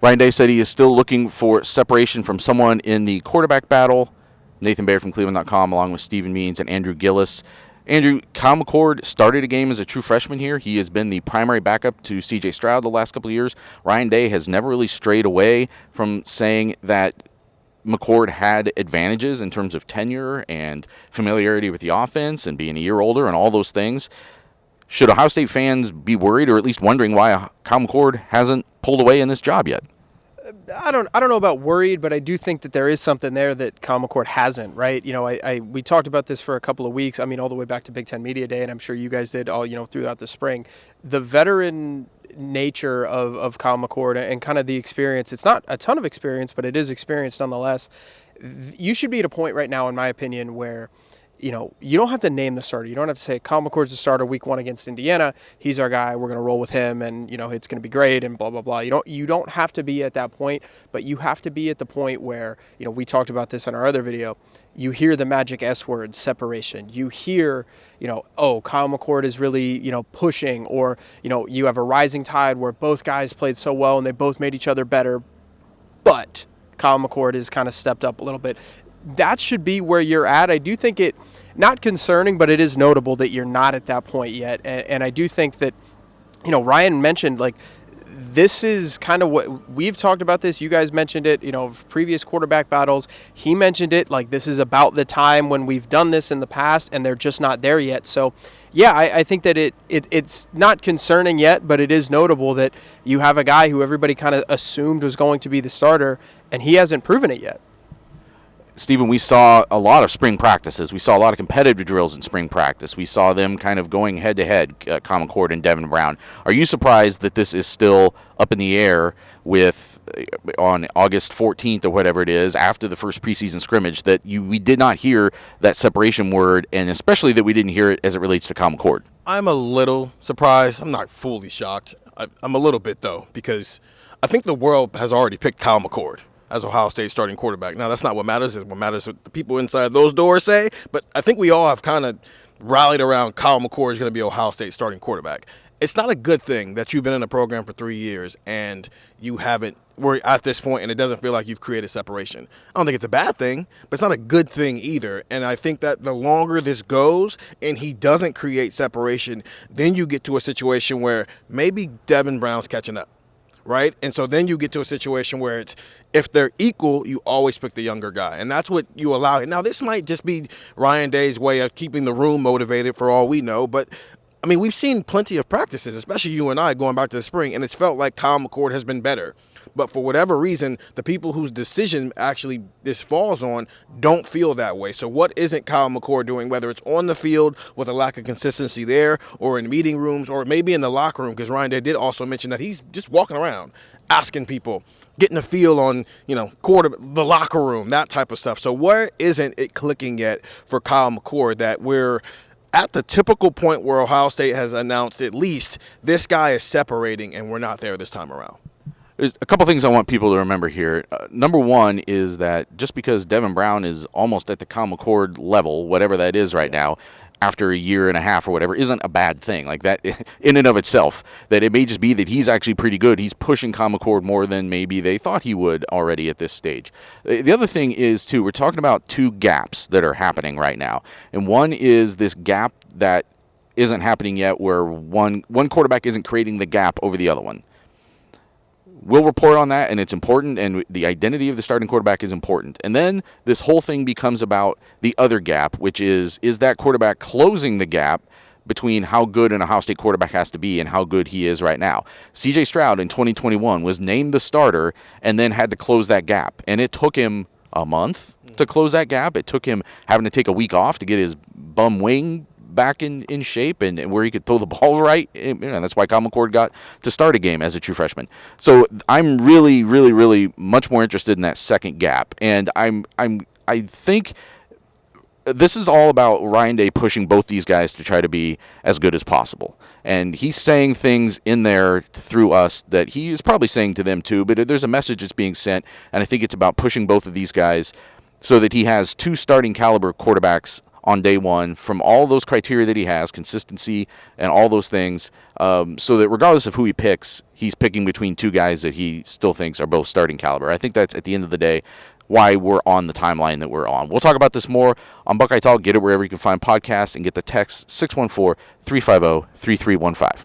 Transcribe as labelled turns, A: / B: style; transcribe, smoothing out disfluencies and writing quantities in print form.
A: Ryan Day said he is still looking for separation from someone in the quarterback battle. Nathan Baird from cleveland.com, along with Stephen Means and Andrew Gillis. Andrew, Kyle McCord started a game as a true freshman here. He has been the primary backup to C.J. Stroud the last couple of years. Ryan Day has never really strayed away from saying that McCord had advantages in terms of tenure and familiarity with the offense and being a year older and all those things. Should Ohio State fans be worried or at least wondering why Kyle McCord hasn't pulled away in this job yet?
B: I don't know about worried, but I do think that there is something there that Kyle McCord hasn't, right? You know, we talked about this for a couple of weeks. I mean, all the way back to Big Ten Media Day, and I'm sure you guys did all, throughout the spring. The veteran nature of Kyle McCord and kind of the experience, it's not a ton of experience, but it is experience nonetheless. You should be at a point right now, in my opinion, where you don't have to name the starter. You don't have to say Kyle McCord's the starter week 1 against Indiana. He's our guy. We're going to roll with him, and it's going to be great, and blah blah blah. You don't have to be at that point, but you have to be at the point where we talked about this in our other video. You hear the magic S word, separation. You hear Kyle McCord is really pushing, or you have a rising tide where both guys played so well and they both made each other better, but Kyle McCord has kind of stepped up a little bit. That should be where you're at. I do think it, not concerning, but it is notable that you're not at that point yet. And I do think that, Ryan mentioned, this is kind of what we've talked about this. You guys mentioned it, previous quarterback battles. He mentioned it, this is about the time when we've done this in the past and they're just not there yet. So, yeah, I think that it's not concerning yet, but it is notable that you have a guy who everybody kind of assumed was going to be the starter, and he hasn't proven it yet.
A: Stephen, we saw a lot of spring practices. We saw a lot of competitive drills in spring practice. We saw them kind of going head-to-head, Kyle McCord and Devin Brown. Are you surprised that this is still up in the air on August 14th or whatever it is, after the first preseason scrimmage, that we did not hear that separation word, and especially that we didn't hear it as it relates to Kyle McCord?
C: I'm a little surprised. I'm not fully shocked. I'm a little bit, though, because I think the world has already picked Kyle McCord as Ohio State starting quarterback. Now, that's not what matters. What matters is what the people inside those doors say. But I think we all have kind of rallied around Kyle McCord is going to be Ohio State starting quarterback. It's not a good thing that you've been in a program for 3 years and you haven't, we're at this point and it doesn't feel like you've created separation. I don't think it's a bad thing, but it's not a good thing either. And I think that the longer this goes and he doesn't create separation, then you get to a situation where maybe Devin Brown's catching up. Right? And so then you get to a situation where it's, if they're equal, you always pick the younger guy. And that's what you allow. Now, this might just be Ryan Day's way of keeping the room motivated for all we know. But, I mean, we've seen plenty of practices, especially you and I going back to the spring, and it's felt like Kyle McCord has been better. But for whatever reason, the people whose decision actually this falls on don't feel that way. So what isn't Kyle McCord doing, whether it's on the field with a lack of consistency there, or in meeting rooms, or maybe in the locker room? Because Ryan Day did also mention that he's just walking around, asking people, getting a feel on, the locker room, that type of stuff. So where isn't it clicking yet for Kyle McCord that we're at the typical point where Ohio State has announced at least this guy is separating and we're not there this time around?
A: There's a couple things I want people to remember here. Number one is that just because Devin Brown is almost at the Kyle McCord level, whatever that is right now, after a year and a half or whatever, isn't a bad thing. Like that in and of itself, that it may just be that he's actually pretty good. He's pushing Kyle McCord more than maybe they thought he would already at this stage. The other thing is, too, we're talking about two gaps that are happening right now. And one is this gap that isn't happening yet where one quarterback isn't creating the gap over the other one. We'll report on that, and it's important, and the identity of the starting quarterback is important. And then this whole thing becomes about the other gap, which is that quarterback closing the gap between how good an Ohio State quarterback has to be and how good he is right now. C.J. Stroud in 2021 was named the starter and then had to close that gap. And it took him a month to close that gap. It took him having to take a week off to get his bum wing back in shape and where he could throw the ball right. And that's why Kyle McCord got to start a game as a true freshman. So I'm really, really, really much more interested in that second gap. And I think this is all about Ryan Day pushing both these guys to try to be as good as possible. And he's saying things in there through us that he is probably saying to them too, but there's a message that's being sent, and I think it's about pushing both of these guys so that he has two starting caliber quarterbacks on day one from all those criteria that he has, consistency and all those things, so that regardless of who he picks, he's picking between two guys that he still thinks are both starting caliber. I think that's, at the end of the day, why we're on the timeline that we're on. We'll talk about this more on Buckeye Talk. Get it wherever you can find podcasts, and get the text 614-350-3315.